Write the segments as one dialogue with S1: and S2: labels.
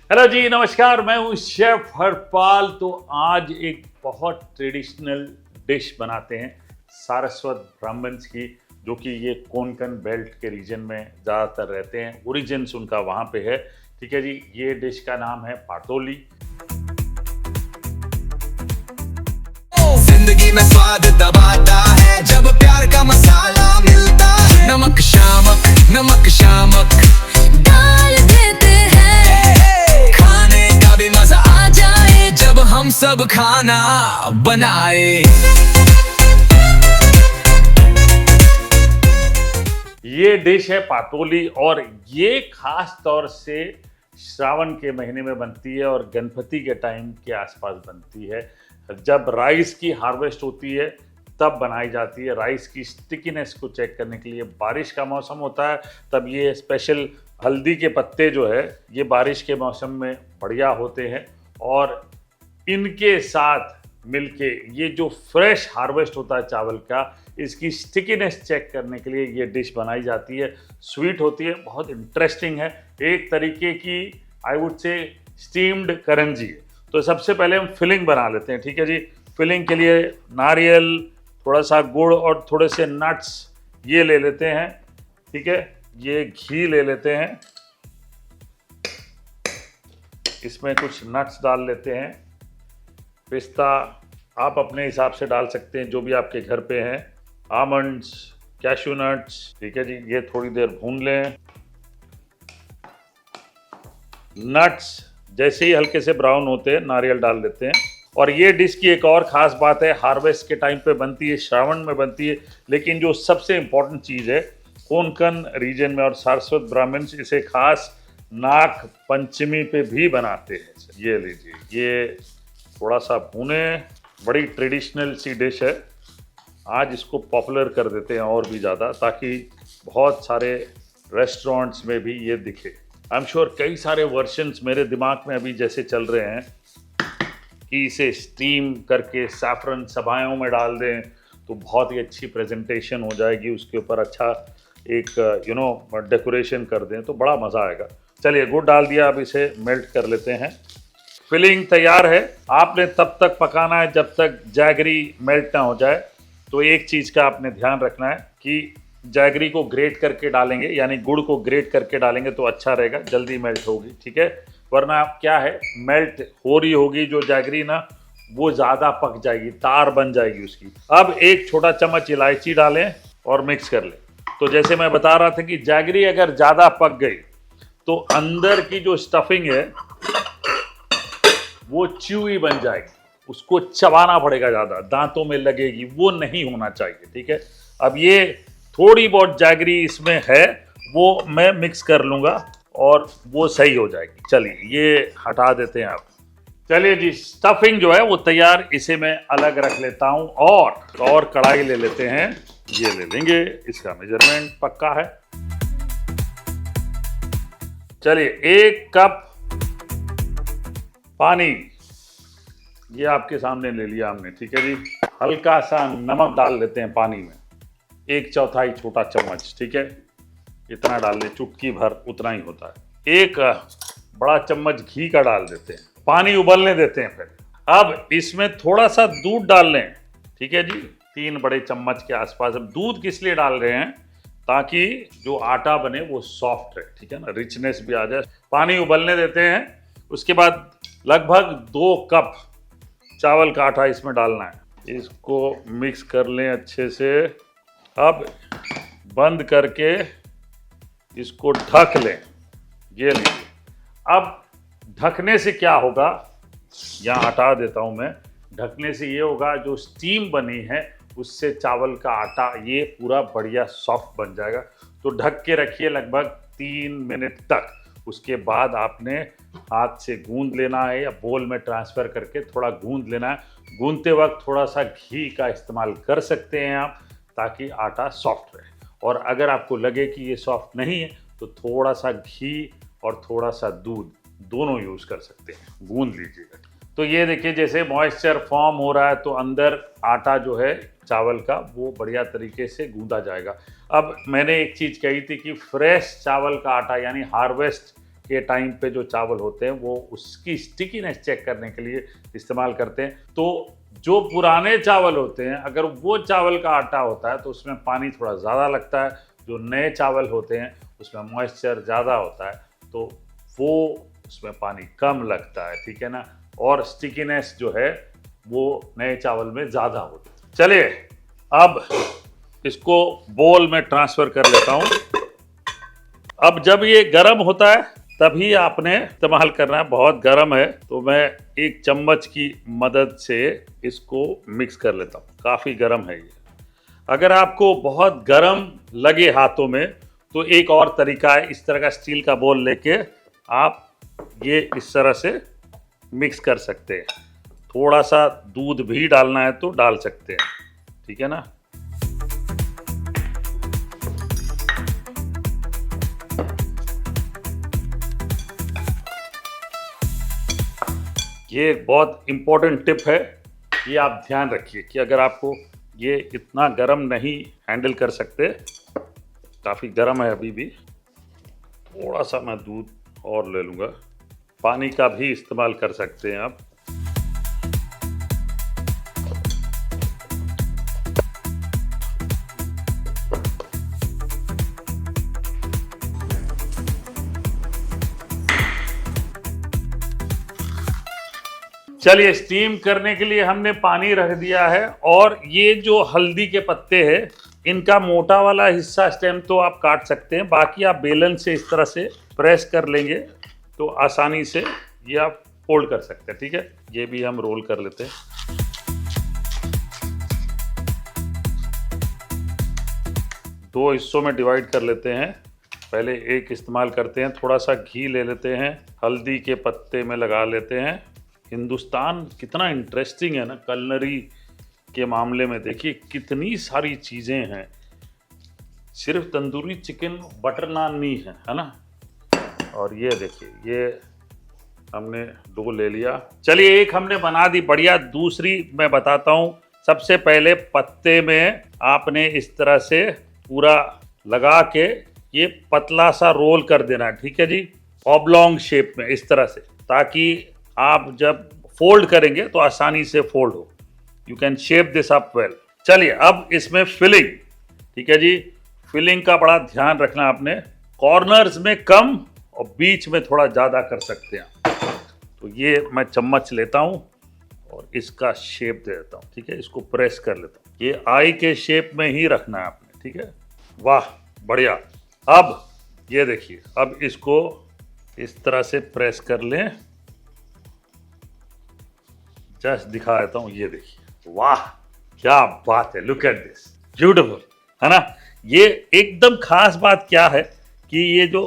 S1: Hello जी, नमस्कार। मैं हूँ शेफ हरपाल। तो आज एक बहुत ट्रेडिशनल डिश बनाते हैं सारस्वत ब्राह्मण्स की, जो कि ये कोंकण बेल्ट के रीजन में ज़्यादातर रहते हैं। ओरिजिन्स उनका वहाँ पे है। ठीक है जी। ये डिश का नाम है पाटोली।
S2: जिंदगी में स्वाद दबाता है जब प्यार का मसाला मिलता है। नमक शामक, नमक शामक डाल देते हैं, खाने का भी मजा आ जाए जब हम सब खाना बनाए।
S1: ये डिश है पाटोली, और ये खास तौर से श्रावण के महीने में बनती है और गणपति के टाइम के आसपास बनती है। जब राइस की हार्वेस्ट होती है तब बनाई जाती है। राइस की स्टिकीनेस को चेक करने के लिए बारिश का मौसम होता है, तब ये स्पेशल हल्दी के पत्ते जो है ये बारिश के मौसम में बढ़िया होते हैं। और इनके साथ मिलके ये जो फ्रेश हार्वेस्ट होता है चावल का, इसकी स्टिकीनेस चेक करने के लिए ये डिश बनाई जाती है। स्वीट होती है, बहुत इंटरेस्टिंग है। एक तरीके की I would say steamed Karanji है। तो सबसे पहले हम फिलिंग बना लेते हैं। ठीक है जी। फिलिंग के लिए नारियल, थोड़ा सा गुड़ और थोड़े से नट्स ये ले लेते हैं। ठीक है। ये घी ले लेते हैं, इसमें कुछ नट्स डाल लेते हैं। पिस्ता आप अपने हिसाब से डाल सकते हैं, जो भी आपके घर पे हैं। Almonds, cashew nuts. ठीक है जी। ये थोड़ी देर भून लें। नट्स जैसे ही हल्के से ब्राउन होते हैं, नारियल डाल देते हैं। और ये डिश की एक और ख़ास बात है, हार्वेस्ट के टाइम पे बनती है, श्रावण में बनती है। लेकिन जो सबसे इम्पोर्टेंट चीज़ है, कोंकण रीजन में और सारस्वत ब्राह्मण्स इसे खास नाग पंचमी पे भी बनाते हैं। ये लीजिए, ये थोड़ा सा भुने। बड़ी ट्रेडिशनल सी डिश है। आज इसको पॉपुलर कर देते हैं और भी ज़्यादा, ताकि बहुत सारे रेस्टोरेंट्स में भी ये दिखे। आई एम श्योर कई सारे वर्जन्स मेरे दिमाग में अभी जैसे चल रहे हैं कि इसे स्टीम करके सैफरन सभायों में डाल दें तो बहुत ही अच्छी प्रेजेंटेशन हो जाएगी। उसके ऊपर अच्छा एक डेकोरेशन कर दें तो बड़ा मज़ा आएगा। चलिए, गुड़ डाल दिया, अब इसे मेल्ट कर लेते हैं। फिलिंग तैयार है। आपने तब तक पकाना है जब तक जैगरी मेल्ट ना हो जाए। तो एक चीज़ का आपने ध्यान रखना है कि जैगरी को ग्रेट करके डालेंगे, यानी गुड़ को ग्रेट करके डालेंगे तो अच्छा रहेगा, जल्दी मेल्ट होगी। ठीक है। वरना आप क्या है, मेल्ट हो रही होगी जो जैगरी ना, वो ज़्यादा पक जाएगी, तार बन जाएगी उसकी। अब एक छोटा चम्मच इलायची डालें और मिक्स कर लें। तो जैसे मैं बता रहा था कि जैगरी अगर ज़्यादा पक गई तो अंदर की जो स्टफिंग है वो च्यूई बन जाएगी, उसको चबाना पड़ेगा, ज़्यादा दांतों में लगेगी, वो नहीं होना चाहिए। ठीक है। अब ये थोड़ी बहुत जैगरी इसमें है, वो मैं मिक्स कर लूँगा और वो सही हो जाएगी। चलिए, ये हटा देते हैं आप। चलिए जी, स्टफिंग जो है वो तैयार, इसे मैं अलग रख लेता हूँ। और कढ़ाई ले लेते हैं। ये ले लेंगे, इसका मेजरमेंट पक्का है। चलिए, 1 कप पानी ये आपके सामने ले लिया हमने। ठीक है जी। हल्का सा नमक डाल देते हैं पानी में, 1/4 छोटा चम्मच। ठीक है। इतना डाल लें, चुटकी भर उतना ही होता है। 1 बड़ा चम्मच घी का डाल देते हैं। पानी उबलने देते हैं। फिर अब इसमें थोड़ा सा दूध डाल लें। ठीक है जी। 3 बड़े चम्मच के आसपास। अब दूध किस लिए डाल रहे हैं, ताकि जो आटा बने वो सॉफ्ट रहे। ठीक है ना, रिचनेस भी आ जाए। पानी उबलने देते हैं। उसके बाद लगभग 2 कप चावल का आटा इसमें डालना है। इसको मिक्स कर लें अच्छे से। अब बंद करके इसको ढक लें। ये लीजिए। अब ढकने से क्या होगा, यहाँ हटा देता हूँ मैं। ढकने से ये होगा, जो स्टीम बनी है उससे चावल का आटा ये पूरा बढ़िया सॉफ्ट बन जाएगा। तो ढक के रखिए लगभग 3 मिनट तक। उसके बाद आपने हाथ से गूंद लेना है या बोल में ट्रांसफ़र करके थोड़ा गूंद लेना है। गूंदते वक्त थोड़ा सा घी का इस्तेमाल कर सकते हैं आप, ताकि आटा सॉफ्ट रहे। और अगर आपको लगे कि ये सॉफ्ट नहीं है तो थोड़ा सा घी और थोड़ा सा दूध दोनों यूज़ कर सकते हैं। गूंद लीजिएगा। तो ये देखिए, जैसे मॉइस्चर फॉर्म हो रहा है तो अंदर आटा जो है चावल का वो बढ़िया तरीके से गूंदा जाएगा। अब मैंने एक चीज़ कही थी कि फ्रेश चावल का आटा यानी हार्वेस्ट के टाइम पे जो चावल होते हैं वो उसकी स्टिकीनेस चेक करने के लिए इस्तेमाल करते हैं। तो जो पुराने चावल होते हैं, अगर वो चावल का आटा होता है तो उसमें पानी थोड़ा ज़्यादा लगता है। जो नए चावल होते हैं उसमें मॉइस्चर ज़्यादा होता है, तो वो उसमें पानी कम लगता है, ठीक है ना। और स्टिकीनेस जो है वो नए चावल में ज़्यादा होती है। चलिए अब इसको बोल में ट्रांसफ़र कर लेता हूँ। अब जब ये गर्म होता है तभी आपने इस्तेमाल करना है। बहुत गर्म है तो मैं एक चम्मच की मदद से इसको मिक्स कर लेता हूँ। काफ़ी गर्म है ये। अगर आपको बहुत गर्म लगे हाथों में तो एक और तरीका है, इस तरह का स्टील का बोल लेके आप ये इस तरह से मिक्स कर सकते हैं। थोड़ा सा दूध भी डालना है तो डाल सकते हैं, ठीक है ना। ये बहुत इम्पोर्टेंट टिप है, ये आप ध्यान रखिए कि अगर आपको ये इतना गर्म नहीं हैंडल कर सकते, काफ़ी गर्म है अभी भी, थोड़ा सा मैं दूध और ले लूँगा। पानी का भी इस्तेमाल कर सकते हैं आप। चलिए स्टीम करने के लिए हमने पानी रख दिया है। और ये जो हल्दी के पत्ते हैं इनका मोटा वाला हिस्सा स्टेम तो आप काट सकते हैं, बाकी आप बेलन से इस तरह से प्रेस कर लेंगे तो आसानी से ये आप फोल्ड कर सकते हैं, ठीक है। ये भी हम रोल कर लेते हैं। दो हिस्सों में डिवाइड कर लेते हैं। पहले एक इस्तेमाल करते हैं, थोड़ा सा घी ले लेते हैं, हल्दी के पत्ते में लगा लेते हैं। हिंदुस्तान कितना इंटरेस्टिंग है ना कलनरी के मामले में। देखिए कितनी सारी चीज़ें हैं, सिर्फ तंदूरी चिकन बटर नान नहीं है ना। और ये देखिए ये हमने दो ले लिया। चलिए एक हमने बना दी बढ़िया, दूसरी मैं बताता हूँ। सबसे पहले पत्ते में आपने इस तरह से पूरा लगा के ये पतला सा रोल कर देना है, ठीक है जी, ऑब्लॉन्ग शेप में इस तरह से, ताकि आप जब फोल्ड करेंगे तो आसानी से फोल्ड हो। You can shape this up well. चलिए अब इसमें फिलिंग, ठीक है जी, फिलिंग का बड़ा ध्यान रखना आपने। कॉर्नर्स में कम और बीच में थोड़ा ज़्यादा कर सकते हैं। तो ये मैं चम्मच लेता हूँ और इसका शेप दे देता हूँ, ठीक है। इसको प्रेस कर लेता हूँ। ये आई के शेप में ही रखना है आपने, ठीक है। वाह बढ़िया। अब ये देखिए, अब इसको इस तरह से प्रेस कर लें। जस्ट दिखा देता हूँ, ये देखिए, वाह क्या बात है, लुक एट दिस, ब्यूटीफुल है ना। ये एकदम खास बात क्या है कि ये जो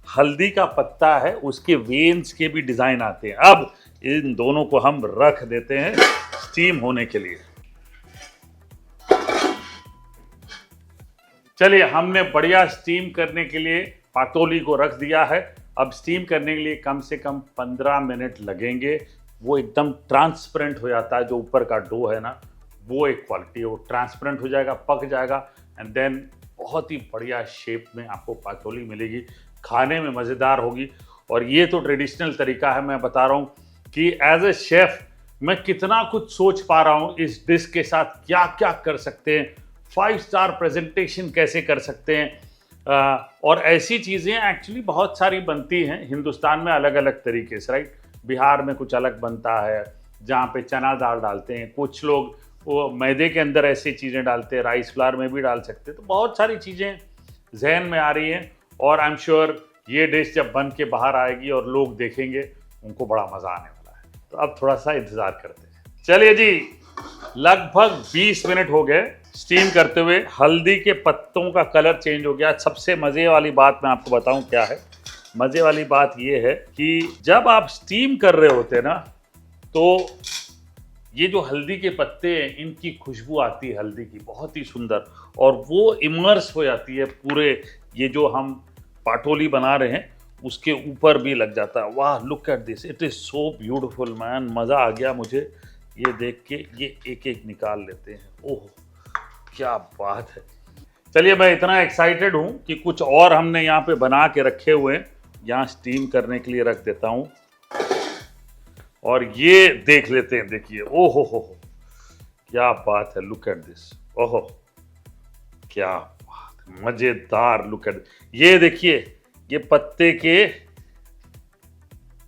S1: हल्दी का पत्ता है उसके वेन्स के भी डिजाइन आते हैं। अब इन दोनों को हम रख देते हैं स्टीम होने के लिए। चलिए हमने बढ़िया स्टीम करने के लिए पाटोली को रख दिया है। अब स्टीम करने के लिए कम से कम 15 मिनट लगेंगे। वो एकदम ट्रांसपेरेंट हो जाता है, जो ऊपर का डो है ना, वो एक क्वालिटी है, वो ट्रांसपेरेंट हो जाएगा, पक जाएगा, एंड देन बहुत ही बढ़िया शेप में आपको पाटोली मिलेगी, खाने में मज़ेदार होगी। और ये तो ट्रेडिशनल तरीका है, मैं बता रहा हूँ कि एज ए शेफ़ मैं कितना कुछ सोच पा रहा हूँ इस डिश के साथ, क्या क्या कर सकते हैं, 5 स्टार प्रेजेंटेशन कैसे कर सकते हैं। और ऐसी चीज़ें एक्चुअली बहुत सारी बनती हैं हिंदुस्तान में अलग अलग तरीके से, राइट। बिहार में कुछ अलग बनता है जहाँ पे चना दाल डालते हैं, कुछ लोग वो मैदे के अंदर ऐसी चीज़ें डालते हैं, राइस फ्लावर में भी डाल सकते हैं। तो बहुत सारी चीज़ें जहन में आ रही हैं और आई एम श्योर ये डिश जब बन के बाहर आएगी और लोग देखेंगे उनको बड़ा मज़ा आने वाला है। तो अब थोड़ा सा इंतज़ार करते हैं। चलिए जी, लगभग 20 मिनट हो गए स्टीम करते हुए। हल्दी के पत्तों का कलर चेंज हो गया। सबसे मज़े वाली बात मैं आपको बताऊं क्या है। मज़े वाली बात ये है कि जब आप स्टीम कर रहे होते हैं ना, तो ये जो हल्दी के पत्ते हैं इनकी खुशबू आती है हल्दी की, बहुत ही सुंदर, और वो इमर्स हो जाती है पूरे ये जो हम पाटोली बना रहे हैं उसके ऊपर भी लग जाता है। वाह look at this, it is so beautiful man. मज़ा आ गया मुझे ये देख के। ये एक एक निकाल लेते हैं। ओह क्या बात है। चलिए मैं इतना एक्साइटेड हूँ कि कुछ और हमने यहाँ पे बना के रखे हुए हैं। यहाँ स्टीम करने के लिए रख देता हूँ। और ये देख लेते हैं, देखिए, ओहो हो, क्या बात है, लुक एट दिस, ओहो क्या बात है, मजेदार। लुक एट, ये देखिए, ये पत्ते के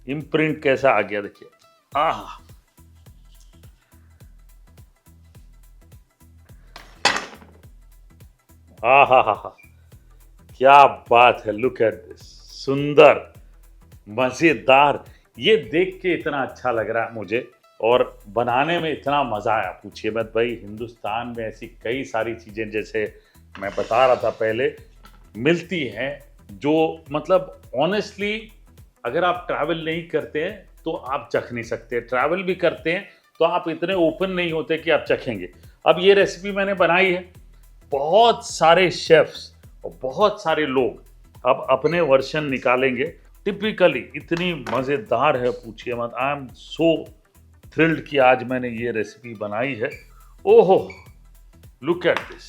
S1: इम्प्रिंट कैसा आ गया, देखिए, आह, हा, क्या बात है, लुक एट दिस, सुंदर, मजेदार। ये देख के इतना अच्छा लग रहा है मुझे, और बनाने में इतना मजा आया, पूछिए मत भाई। हिंदुस्तान में ऐसी कई सारी चीजें, जैसे मैं बता रहा था पहले, मिलती हैं, जो मतलब ऑनेस्टली अगर आप ट्रैवल नहीं करते हैं तो आप चख नहीं सकते, ट्रैवल भी करते हैं तो आप इतने ओपन नहीं होते कि आप चखेंगे। अब ये रेसिपी मैंने बनाई है, बहुत सारे शेफ्स और बहुत सारे लोग अब अपने वर्जन निकालेंगे। टिपिकली इतनी मज़ेदार है, पूछिए मत। आई एम सो थ्रिल्ड कि आज मैंने ये रेसिपी बनाई है। ओहो, लुक एट दिस।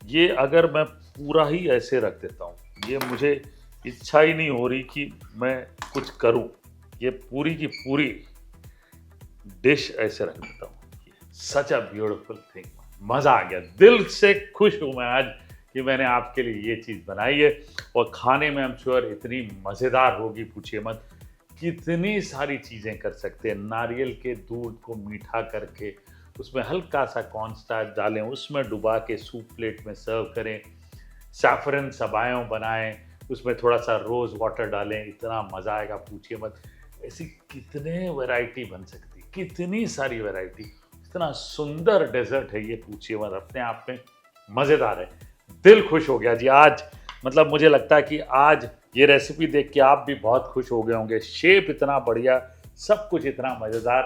S1: ये अगर मैं पूरा ही ऐसे रख देता हूँ, ये मुझे इच्छा ही नहीं हो रही कि मैं कुछ करूँ, ये पूरी की पूरी डिश ऐसे रख देता हूँ। सच अ ब्यूटीफुल थिंग, मज़ा आ गया, दिल से खुश हूँ मैं आज कि मैंने आपके लिए ये चीज़ बनाई है। और खाने में आई एम श्योर इतनी मज़ेदार होगी, पूछिए मत। कितनी सारी चीज़ें कर सकते हैं, नारियल के दूध को मीठा करके उसमें हल्का सा कॉर्नस्टार्च डालें, उसमें डुबा के सूप प्लेट में सर्व करें, सैफरन सबायों बनाएं, उसमें थोड़ा सा रोज़ वाटर डालें, इतना मज़ा आएगा, पूछिए मत। ऐसी कितने वैरायटी बन सकती, कितनी सारी वैरायटी, इतना सुंदर डेजर्ट है ये, पूछिए मत, अपने आप में मज़ेदार है। दिल खुश हो गया जी आज, मतलब मुझे लगता है कि आज ये रेसिपी देख के आप भी बहुत खुश हो गए होंगे। शेप इतना बढ़िया, सब कुछ इतना मज़ेदार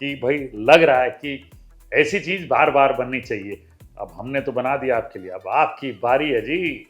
S1: कि भाई लग रहा है कि ऐसी चीज़ बार बार बननी चाहिए। अब हमने तो बना दिया आपके लिए, अब आपकी बारी है जी।